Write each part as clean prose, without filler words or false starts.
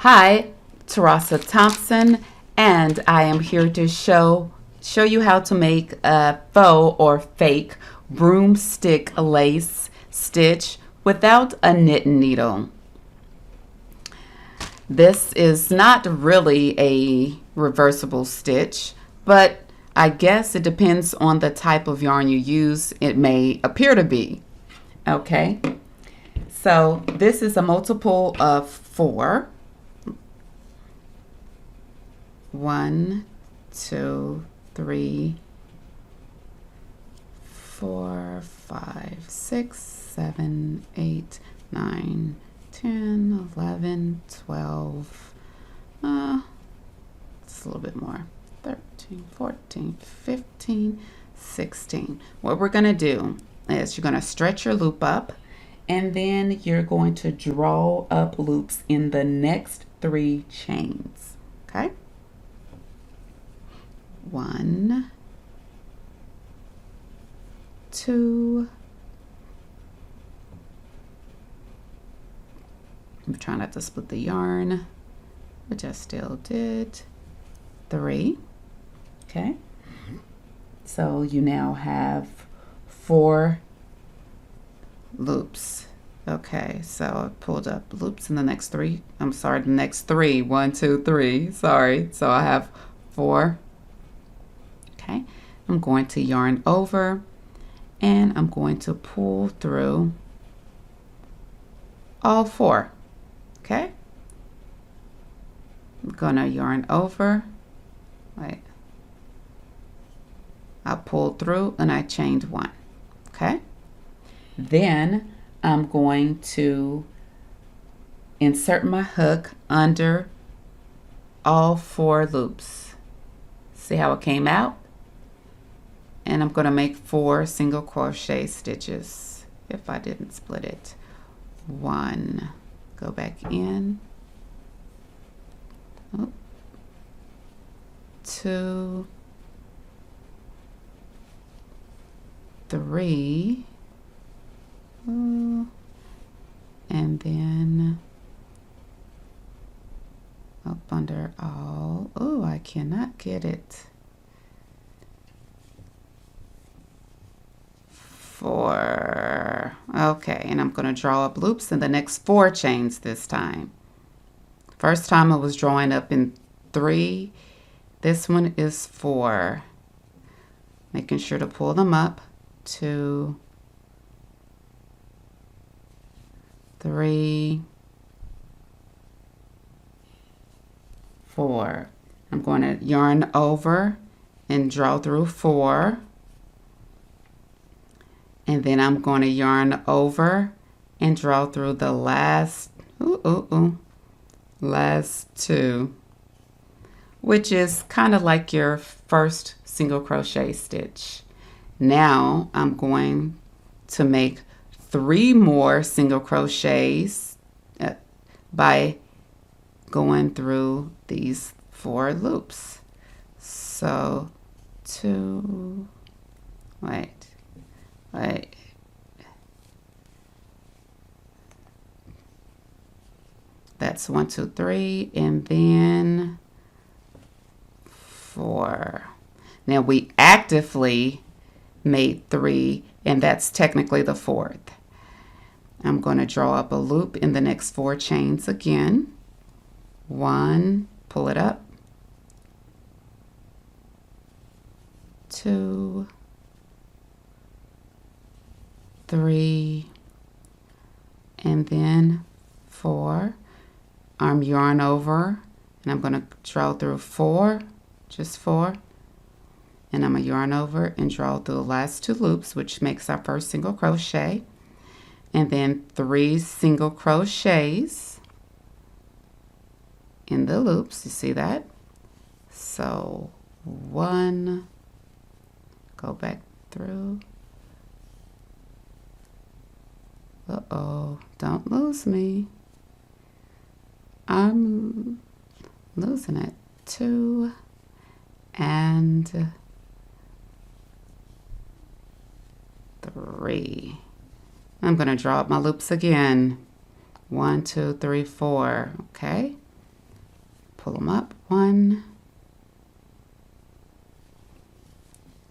Hi, Terassah Thompson, and I am here to show you how to make a faux or fake broomstick lace stitch without a knitting needle. This is not really a reversible stitch, but I guess it depends on the type of yarn you use. It may appear to be. Okay, so this is a multiple of 4. 1, 2, 3, 4, 5, 6, 7, 8, 9, 10, 11, 12. It's a little bit more. 13, 14, 15, 16. What we're going to do is you're going to stretch your loop up, and then you're going to draw up loops in the next 3 chains. Okay? 1, 2. I'm trying not to split the yarn, which I still did. 3. Okay. So you now have 4 loops. Okay, so I pulled up loops in the next 3. I'm sorry, the next 3. 1, 2, 3. Sorry. So I have 4. Okay, I'm going to yarn over, and I'm going to pull through all 4. Okay, I'm gonna yarn over. Wait, I pulled through and I chained 1. Okay, then I'm going to insert my hook under all 4 loops. See how it came out? And I'm going to make 4 single crochet stitches if I didn't split it. 1, go back in. 2, 3, and then up under all. Oh, I cannot get it. 4. Okay, and I'm going to draw up loops in the next 4 chains this time. First time I was drawing up in 3. This one is 4. Making sure to pull them up. 2, 3, 4. I'm going to yarn over and draw through 4. And then I'm going to yarn over and draw through the last last 2, which is kind of like your first single crochet stitch. Now I'm going to make 3 more single crochets by going through these 4 loops. So 2, wait. That's 1, 2, 3, and then 4. Now we actively made 3, and that's technically the 4th. I'm going to draw up a loop in the next 4 chains again. 1, pull it up. 2, 3, and then 4. Arm yarn over, and I'm going to draw through 4, just 4, and I'm going to yarn over and draw through the last 2 loops, which makes our first single crochet, and then 3 single crochets in the loops. You see that? So 1, go back through. Uh-oh, don't lose me. I'm losing it. 2 and 3. I'm going to draw up my loops again. 1, 2, 3, 4. Okay. pull them up. 1,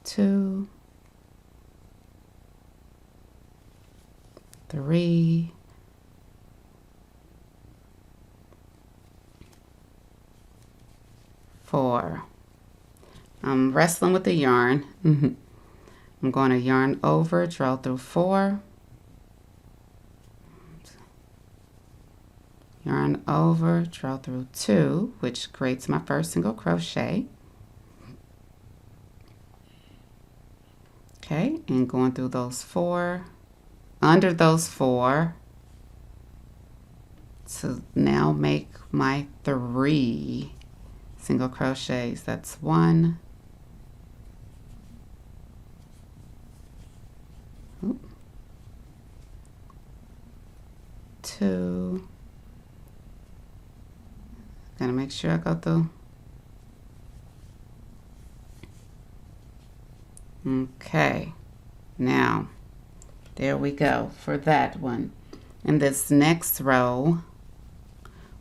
2, 3, 4. I'm wrestling with the yarn. I'm going to yarn over, draw through 4, yarn over, draw through 2, which creates my first single crochet. Okay, and going through those 4, under those 4, to now make my 3 single crochets. That's 1, 2, gotta make sure I go through. Okay, now there we go for that one. In this next row,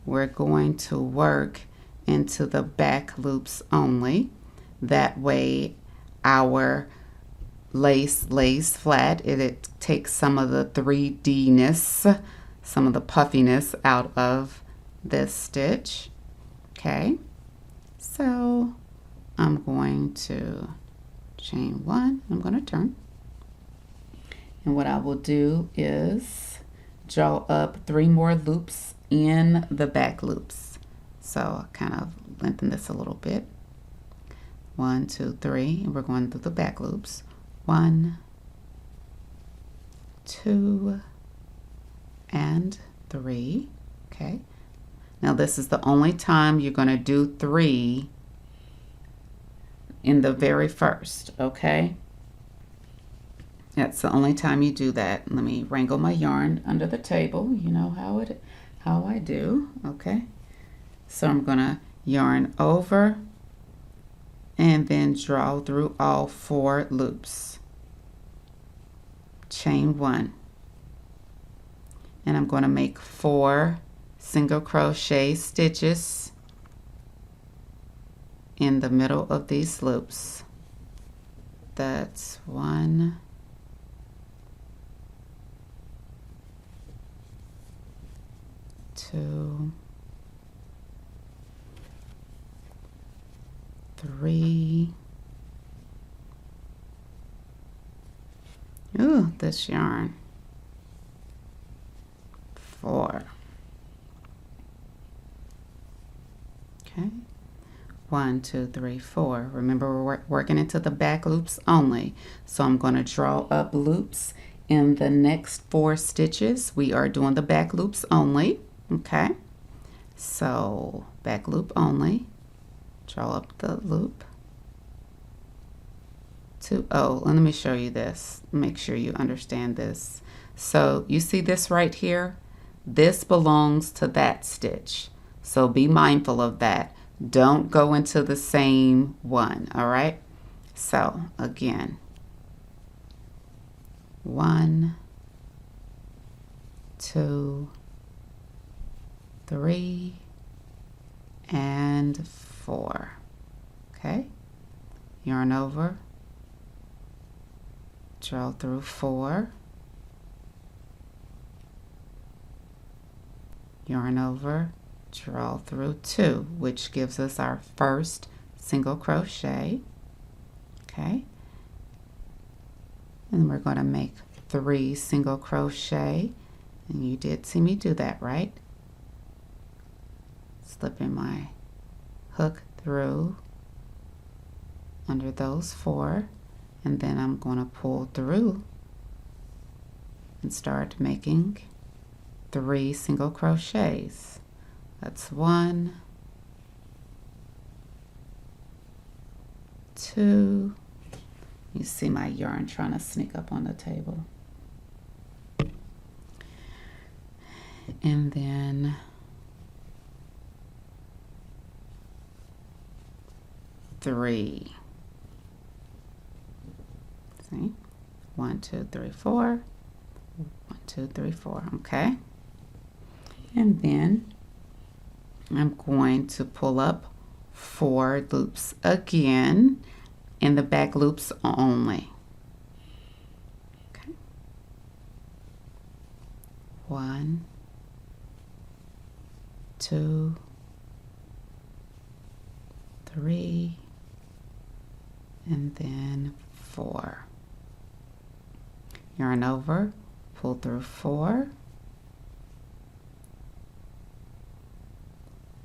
we're going to work into the back loops only. That way our lace lays flat. It takes some of the 3D-ness, some of the puffiness out of this stitch. Okay, so I'm going to chain 1, I'm going to turn, and what I will do is draw up 3 more loops in the back loops. So I kind of lengthen this a little bit. 1, 2, 3, and we're going through the back loops. 1, 2, and 3. Okay, now this is the only time you're going to do 3 in the very first. Okay, that's the only time you do that. Let me wrangle my yarn under the table. You know how I do. Okay, so I'm gonna yarn over and then draw through all 4 loops, chain 1, and I'm going to make 4 single crochet stitches in the middle of these loops. That's 1, 2, 3. Ooh, this yarn. 4. Okay. 1, 2, 3, 4. Remember, we're working into the back loops only. So I'm going to draw up loops in the next 4 stitches. We are doing the back loops only. Okay. So back loop only. Draw up the loop. Oh, let me show you this. Make sure you understand this. So you see this right here? This belongs to that stitch. So be mindful of that. Don't go into the same one, all right? So again, 1, 2, 3, and 4. Okay, yarn over, draw through 4, yarn over, draw through 2, which gives us our first single crochet. Okay, and we're going to make 3 single crochet, and you did see me do that, right? Slipping my hook through under those 4, and then I'm going to pull through and start making 3 single crochets. That's 1, 2. You see my yarn trying to sneak up on the table. And then three. See? 1, 2, 3, 4. 1, 2, 3, 4. Okay. And then I'm going to pull up 4 loops again in the back loops only. Okay. 1, 2, 3, and then 4. Yarn over, pull through 4,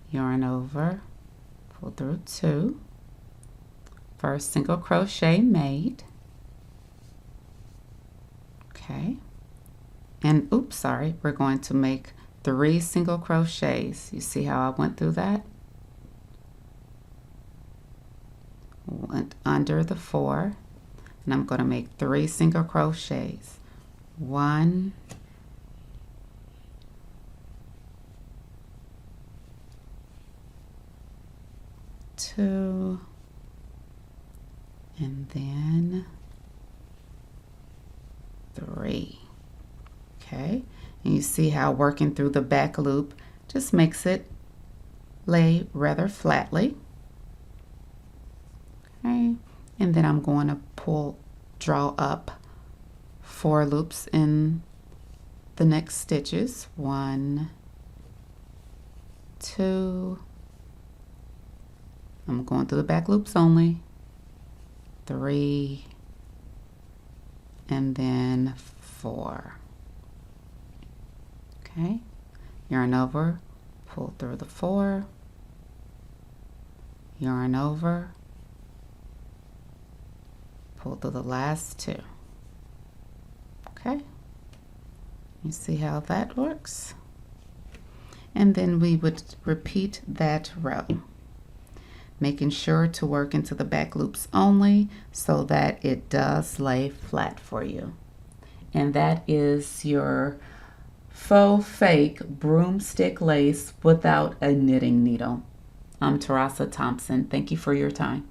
yarn over, pull through 2, first single crochet made. Okay, and oops, sorry, we're going to make 3 single crochets. You see how I went through that? Went under the 4, and I'm going to make 3 single crochets. 1, 2, and then 3. Okay, and you see how working through the back loop just makes it lay rather flatly. Okay, and then I'm going to draw up 4 loops in the next stitches. 1, 2, I'm going through the back loops only, 3, and then 4. Okay, yarn over, pull through the 4, yarn over, pull through the last 2. Okay, you see how that works? And then we would repeat that row, making sure to work into the back loops only so that it does lay flat for you. And that is your faux fake broomstick lace without a knitting needle. I'm Terassah Thompson. Thank you for your time.